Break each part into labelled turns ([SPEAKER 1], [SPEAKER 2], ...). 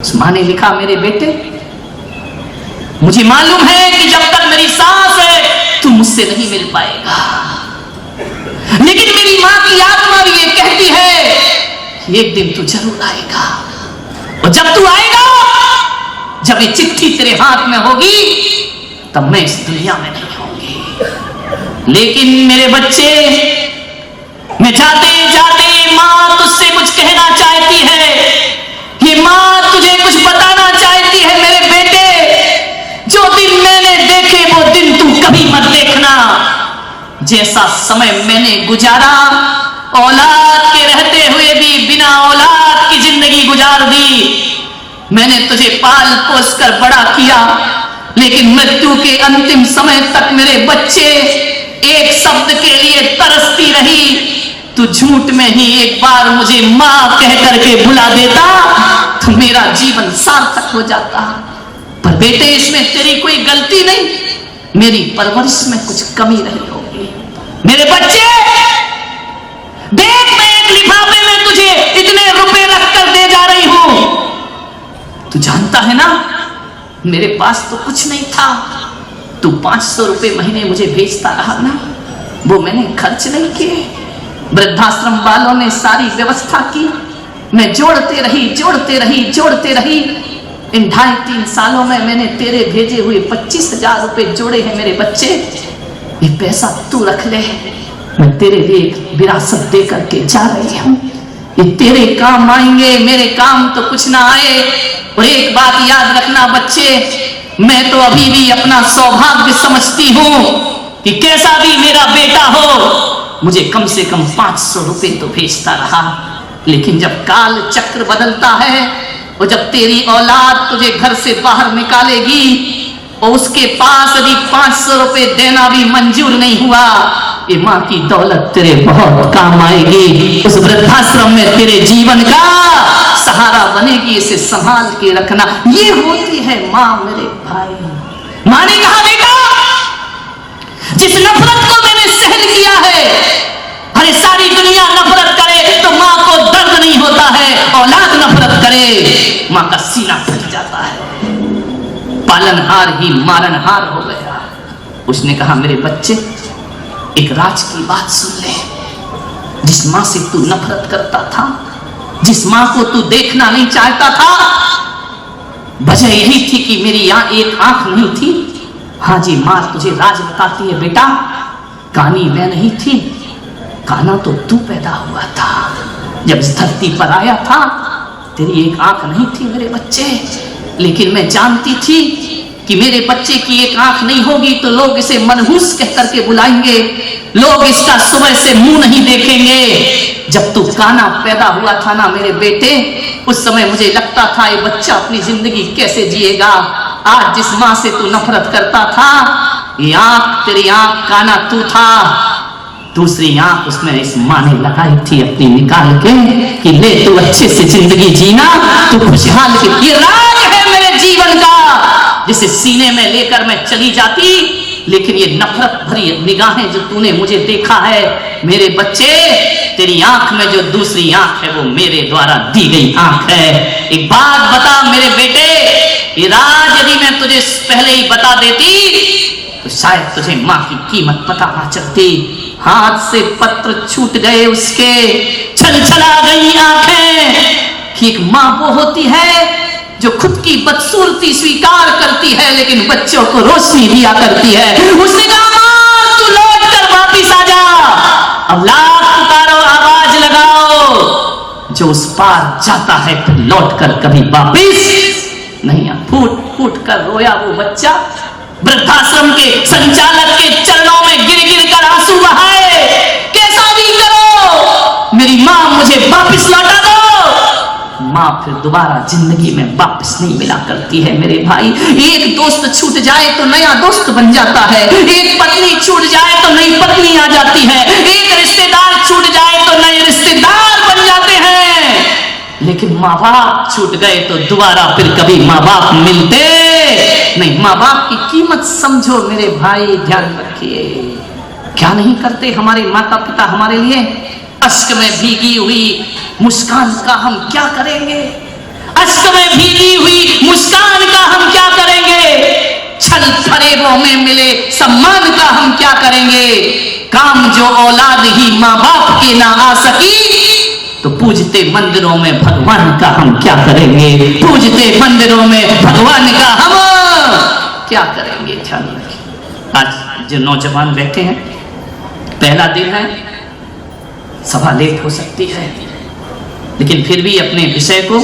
[SPEAKER 1] उस माँ ने लिखा, मेरे बेटे, मुझे मालूम है कि जब तक मेरी सांस है तू मुझसे नहीं मिल पाएगा, लेकिन मेरी माँ की आत्मा भी ये कहती है कि एक दिन तू जरूर आएगा, और जब तू आएगा, जब ये चिट्ठी तेरे हाथ में होगी, तब मैं इस दुनिया में नहीं होंगी। लेकिन मेरे बच्चे, मैं जाते जाते माँ तुझसे कुछ कहना चाहती है। ये माँ तुझे कुछ बताना चाहती है मेरे बेटे। जो दिन मैंने देखे वो दिन तू कभी मत देखना। जैसा समय मैंने गुजारा, औलाद के रहते हुए भी बिना औलाद की जिंदगी गुजार दी। मैंने तुझे पाल पोस कर बड़ा किया, लेकिन मृत्यु के अंतिम समय तक मेरे बच्चे एक शब्द के लिए तरसती रही। तू झूठ में ही एक बार मुझे माँ कह करके बुला देता तो मेरा जीवन सार्थक हो जाता। पर बेटे, इसमें तेरी कोई गलती नहीं, मेरी परवरिश में कुछ कमी रही होगी। मेरे बच्चे देख, मैं एक लिफाफे में तुझे इतने रुपए रख कर दे जा रही हूं। तू जानता है ना, मेरे पास तो कुछ नहीं था। तू 500 रुपए महीने मुझे भेजता रहा ना, वो मैंने खर्च नहीं किए। वृद्धाश्रम वालों ने सारी व्यवस्था की, मैं जोड़ते रही। इन 2.5-3 सालों में मैंने तेरे भेजे हुए 25,000 रुपए जोड़े हैं मेरे बच्चे। ये पैसा तू रख ले, मैं तेरे लिए एक विरासत दे करके जा रही हूं। ये तेरे काम आएंगे, मेरे काम तो कुछ ना आए। और एक बात याद रखना बच्चे, मैं तो अभी भी अपना सौभाग्य समझती हूं कि कैसा भी मेरा बेटा हो, मुझे कम से कम 500 रुपए तो भेजता रहा। लेकिन जब काल चक्र बदलता है और जब तेरी औलाद तुझे घर से बाहर निकालेगी और उसके पास यदि 500 रुपए देना भी मंजूर नहीं हुआ, ये माँ की दौलत तेरे बहुत काम आएगी। उस वृद्धाश्रम में तेरे जीवन का सहारा बनेगी। इसे संभाल के रखना। ये होती है माँ मेरे भाई। माँ ने कहा, बेटा, जिस नफरत को मैंने सहन किया है, अरे सारी दुनिया नफरत करे तो माँ को दर्द नहीं होता है, औलाद नफरत करे माँ का सीना फट जाता है। पालनहार ही मारनहार हो गया। उसने कहा, मेरे बच्चे, एक राज की बात सुन ले। जिस माँ से तू नफरत करता था, जिस माँ को तू देखना नहीं चाहता था, वजह यही थी कि मेरी यहाँ एक आंख नहीं थी। हाँ जी, माँ तुझे राज बताती है बेटा, कानी मैं नहीं थी, काना तो तू पैदा हुआ था। जब इस धरती पर आया था, तेरी एक आंख नहीं थी मेरे बच्चे। लेकिन मैं जानती थी कि मेरे बच्चे की एक आंख नहीं होगी तो लोग इसे मनहूस कह करके बुलाएंगे, लोग इसका सुबह से मुंह नहीं देखेंगे। जब तू काना पैदा हुआ था ना मेरे बेटे, उस समय मुझे लगता था ये बच्चा अपनी जिंदगी कैसे जिएगा। आज जिस माँ से तू नफरत करता था, ये आंख तेरी आंख काना तू था, दूसरी आंख उसमें इस माँ ने लगाई थी अपनी निकाल के कि ले तू अच्छे से जिंदगी जीना, तू खुशहाल की। ये राज है मेरे जीवन का, जिसे सीने में लेकर मैं चली जाती। लेकिन ये नफरत भरी निगाहें जो तूने मुझे देखा है मेरे बच्चे, तेरी आंख में जो दूसरी आंख है वो मेरे द्वारा दी गई आंख है। एक बात बता मेरे बेटे, ये राज यदि मैं तुझे पहले ही बता देती तो शायद तुझे माँ की कीमत पता ना चलती। हाथ से पत्र छूट गए उसके, छलछला गई आंखें कि एक माँ वो होती है जो खुद की बदसूरती स्वीकार करती है लेकिन बच्चों को रोशनी दिया करती है। उसने कहा, माँ तू लौट कर वापिस आ जा। अब लाख पुकारो, आवाज लगाओ, जो उस पार जाता है फिर लौट कर कभी वापिस नहीं। फूट फूट कर रोया वो बच्चा, वृद्धाश्रम के संचालक के चरणों में गिर गिर कर आंसू बहाए। कैसा भी करो, मेरी माँ मुझे वापिस लौटा दो। माँ फिर दोबारा जिंदगी में वापस नहीं मिला करती है मेरे भाई। एक दोस्त छूट जाए तो नया दोस्त बन जाता है, एक पत्नी छूट जाए तो नई पत्नी आ जाती है, एक रिश्तेदार छूट जाए तो नए रिश्तेदार बन जाते हैं। लेकिन माँ बाप छूट गए तो दोबारा फिर कभी माँ बाप मिलते नहीं। माँ बाप की कीमत समझो मेरे भाई, ध्यान रखिए। क्या नहीं करते हमारे माता पिता हमारे लिए। अश्क में भीगी हुई मुस्कान का हम क्या करेंगे। अश्क में भीगी हुई मुस्कान का हम क्या करेंगे? छल फरेबों में मिले सम्मान का हम क्या करेंगे? काम जो औलाद ही माँ बाप के ना आ सकी, तो पूजते मंदिरों में भगवान का हम क्या करेंगे? पूजते मंदिरों में भगवान का हम क्या करेंगे? ख्याल रखिए। आज जो नौजवान बैठे हैं, पहला दिन है, सभा लेट हो सकती है, लेकिन फिर भी अपने विषय को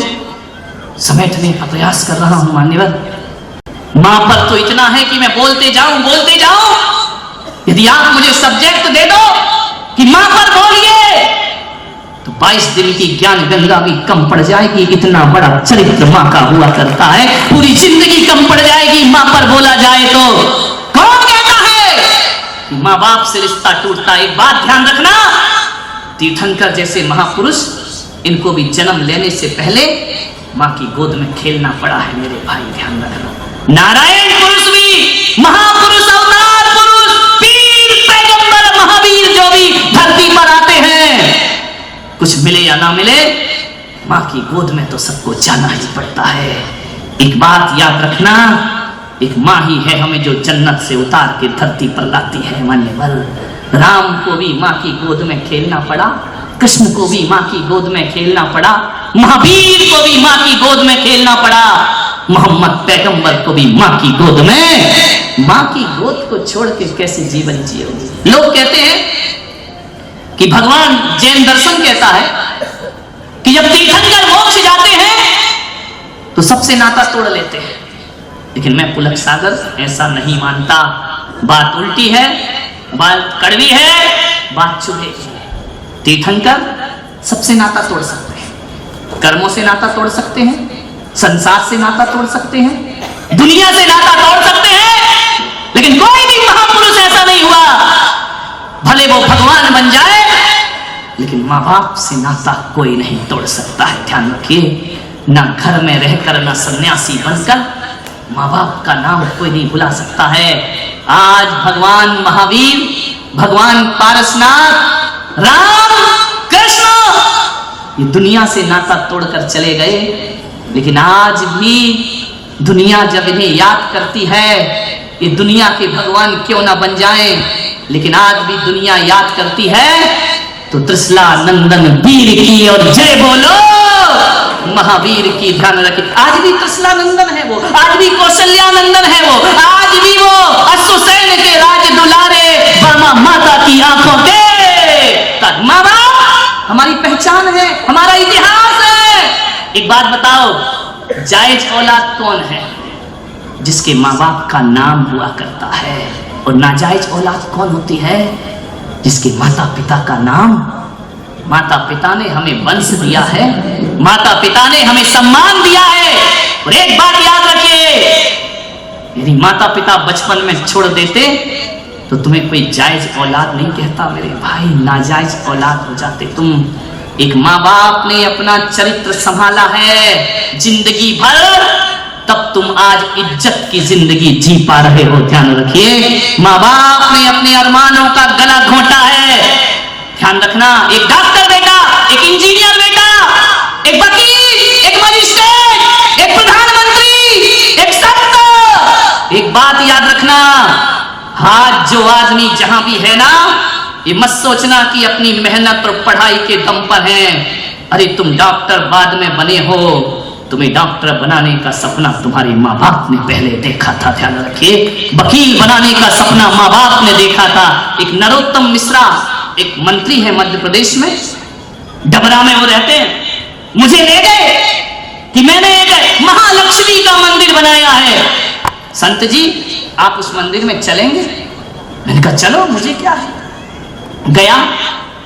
[SPEAKER 1] समेटने का प्रयास कर रहा हूं। मान्यवर, मां पर तो इतना है कि मैं बोलते जाऊं। यदि आप मुझे सब्जेक्ट दे दो कि मां पर बोलिए, तो 22 दिन की ज्ञान गंगा भी कम पड़ जाएगी। इतना बड़ा चरित्र मां का हुआ करता है, पूरी जिंदगी कम पड़ जाएगी मां पर बोला जाए तो। कौन कहता है कि मां बाप से रिश्ता टूटता? एक बात ध्यान रखना, तीर्थंकर जैसे महापुरुष, इनको भी जन्म लेने से पहले मां की गोद में खेलना पड़ा है। मेरे भाई ध्यान रखना, नारायण पुरुष भी, महापुरुष, अवतार पुरुष, पीर, पैगंबर, महावीर जो भी धरती पर आते हैं, कुछ मिले या ना मिले, मां की गोद में तो सबको जाना ही पड़ता है। एक बात याद रखना, एक मां ही है हमें जो जन्नत से उतार के धरती पर लाती है। मान्यवर, राम को भी मां की गोद में खेलना पड़ा, कृष्ण को भी मां की गोद में खेलना पड़ा, महावीर को भी मां की गोद में खेलना पड़ा, मोहम्मद पैगंबर को भी मां की गोद में। मां की गोद को छोड़ के कैसे जीवन जियोगे? लोग कहते हैं कि भगवान जैन दर्शन कहता है कि जब तीर्थंकर मोक्ष जाते हैं तो सबसे नाता तोड़ लेते हैं, लेकिन मैं पुलक सागर ऐसा नहीं मानता। बात उल्टी है, बात कड़वी है, बात चुभेगी। तीर्थंकर सबसे नाता तोड़ सकते हैं, कर्मों से नाता तोड़ सकते हैं, संसार से नाता तोड़ सकते हैं, दुनिया से नाता तोड़ सकते हैं, लेकिन कोई भी महापुरुष ऐसा नहीं हुआ, भले वो भगवान बन जाए, लेकिन माँ बाप से नाता कोई नहीं तोड़ सकता है। ध्यान रखिए, ना घर में रहकर, ना सन्यासी बनकर माँ बाप का नाम कोई नहीं भुला सकता है। आज भगवान महावीर, भगवान पारसनाथ, राम, कृष्ण, ये दुनिया से नाता तोड़कर चले गए, लेकिन आज भी दुनिया जब इन्हें याद करती है, ये दुनिया के भगवान क्यों ना बन जाएं, लेकिन आज भी दुनिया याद करती है तो त्रिशला नंदन वीर की और जय बोलो महावीर की। ध्यान रखिए, आज भी त्रिशला नंदन है वो, आज भी कौशल्या नंदन है वो, आज भी वो अश्वसेन के राज दुलारे बर्मा माता की आंखों के माँ बाप हमारी पहचान है, हमारा इतिहास है। एक बात बताओ, जायज औलाद कौन है? जिसके माँ बाप का नाम हुआ करता है। और नाजायज औलाद कौन होती है? जिसके माता पिता का नाम, माता पिता ने हमें वंश दिया है, माता पिता ने हमें सम्मान दिया है। और एक बात याद रखिए, यदि माता पिता बचपन में छोड़ देते तो तुम्हें कोई जायज औलाद नहीं कहता मेरे भाई, नाजायज औलाद हो जाते तुम। एक माँ बाप ने अपना चरित्र संभाला है जिंदगी भर, तब तुम आज इज्जत की जिंदगी जी पा रहे हो। ध्यान रखिए, माँ बाप ने अपने अरमानों का गला घोंटा है। ध्यान रखना, एक डॉक्टर बेटा, एक इंजीनियर बेटा, एक वकील, एक मजिस्ट्रेट, एक प्रधानमंत्री, एक संत, एक बात याद रखना, आज जो आदमी जहां भी है ना, ये मत सोचना कि अपनी मेहनत और पढ़ाई के दम पर है। अरे तुम डॉक्टर बाद में बने हो, तुम्हें डॉक्टर बनाने का सपना तुम्हारे माँ बाप ने पहले देखा था। ध्यान रखिए, वकील बनाने का सपना माँ बाप ने देखा था। एक नरोत्तम मिश्रा, एक मंत्री है मध्य प्रदेश में, डबरा में वो रहते हैं, मुझे ले गए कि मैंने एक महालक्ष्मी का मंदिर बनाया है, संत जी आप उस मंदिर में चलेंगे? मैंने कहा चलो, मुझे क्या है। गया,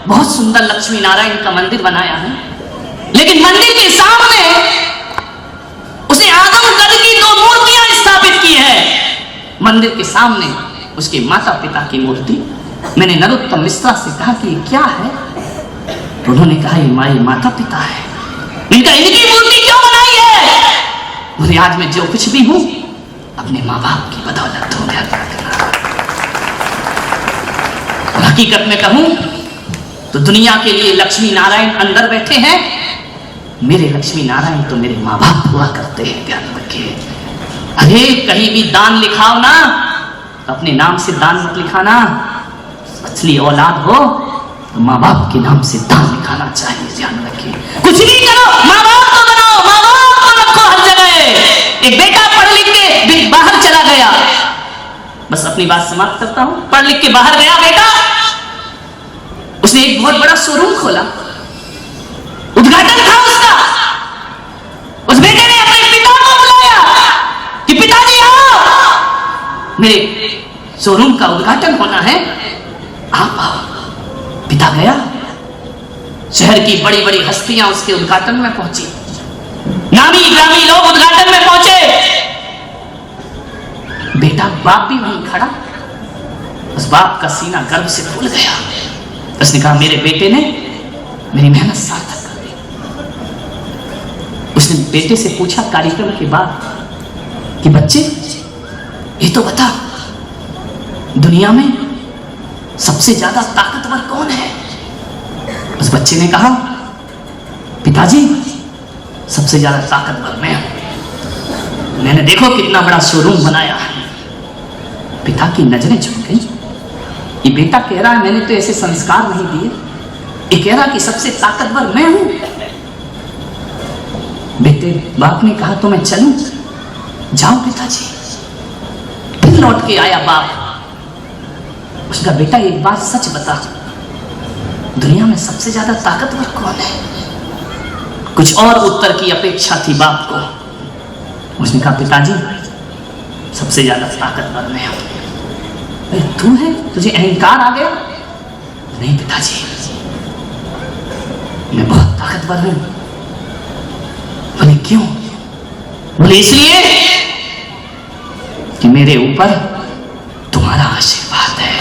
[SPEAKER 1] बहुत सुंदर लक्ष्मी नारायण का मंदिर बनाया है, लेकिन मंदिर के सामने उसे आदमकद की 2 मूर्तियां स्थापित की है। मंदिर के सामने उसके माता पिता की मूर्ति। मैंने नरोत्तम मिश्रा से कहा कि क्या है? तो उन्होंने कहा ये माई माता पिता है। मैंने कहा इनकी मूर्ति क्यों बनाई है? बोले आज मैं जो कुछ भी हूं अपने माँ बाप की बदौलत हो गया। हकीकत में कहूं तो दुनिया के लिए लक्ष्मी नारायण अंदर बैठे हैं, मेरे लक्ष्मी नारायण तो मेरे माँ बाप हुआ करते हैं, ध्यान रखिए। अरे कहीं भी दान लिखाओ ना तो अपने नाम से दान मत लिखाना। असली औलाद हो तो माँ बाप के नाम से दान लिखाना चाहिए, ध्यान रखिए। कुछ भी करो माँ बाप को बनाओ, माँ बाप को रखो हर जगह। एक बेटा पढ़ लिख के बाहर चला गया, बस अपनी बात समाप्त करता हूं। पढ़ लिख के बाहर गया बेटा, उसने एक बहुत बड़ा शोरूम खोला, उद्घाटन था उसका। उस बेटे ने अपने पिता को बुलाया कि पिताजी आओ, मेरे शोरूम का उद्घाटन होना है, आप आओ। पिता गया, शहर की बड़ी बड़ी हस्तियां उसके उद्घाटन में पहुंची, नामी ग्रामी लोग उद्घाटन में पहुंचे। बेटा बाप भी वहीं खड़ा, उस बाप का सीना गर्व से फूल गया। उसने कहा मेरे बेटे ने मेरी मेहनत सार्थक कर दी। उसने बेटे से पूछा कार्यक्रम के बाद कि बच्चे ये तो बता, दुनिया में सबसे ज्यादा ताकतवर कौन है? उस बच्चे ने कहा पिताजी सबसे ज्यादा ताकतवर मैं हूं, मैंने देखो कितना बड़ा शोरूम बनाया है। पिता की नजरें झुक गई। ये बेटा कह रहा है मैंने तो ऐसे संस्कार नहीं दिए, ये कह रहा कि सबसे ताकतवर मैं हूं। बेटे बाप ने कहा तो मैं चलूं? जाओ पिताजी। फिर लौट के आया बाप। उसका बेटा एक बात सच बता, दुनिया में सबसे ज्यादा ताकतवर कौन है? कुछ और उत्तर की अपेक्षा थी बाप को। उसने कहा पिताजी सबसे ज्यादा ताकतवर मैं हूं। तू है, तुझे अहंकार आ गया? नहीं पिताजी मैं बहुत ताकतवर हूं। बोले क्यों? बोले इसलिए कि मेरे ऊपर तुम्हारा आशीर्वाद है,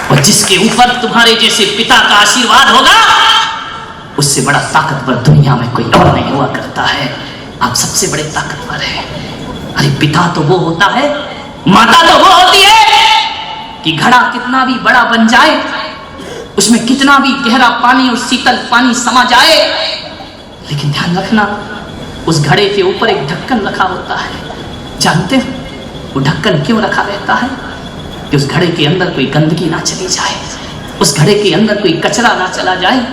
[SPEAKER 1] और जिसके ऊपर तुम्हारे जैसे पिता का आशीर्वाद होगा उससे बड़ा ताकतवर दुनिया में कोई और नहीं हुआ करता है। आप सबसे बड़े ताकतवर हैं। अरे पिता तो वो होता है, माता तो वो होती है कि घड़ा कितना भी बड़ा बन जाए, उसमें कितना भी गहरा पानी और शीतल पानी समा जाए, लेकिन ध्यान रखना उस घड़े के ऊपर एक ढक्कन रखा होता है। जानते हो वो ढक्कन क्यों रखा रहता है? कि उस घड़े के अंदर कोई गंदगी ना चली जाए, उस घड़े के अंदर कोई कचरा ना चला जाए,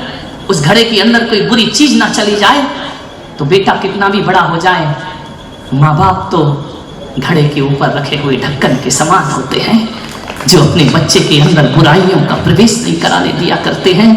[SPEAKER 1] उस घड़े के अंदर कोई बुरी चीज ना चली जाए। तो बेटा कितना भी बड़ा हो जाए, माँ बाप तो घड़े के ऊपर रखे हुए ढक्कन के समान होते हैं, जो अपने बच्चे के अंदर बुराइयों का प्रवेश नहीं कराने दिया करते हैं।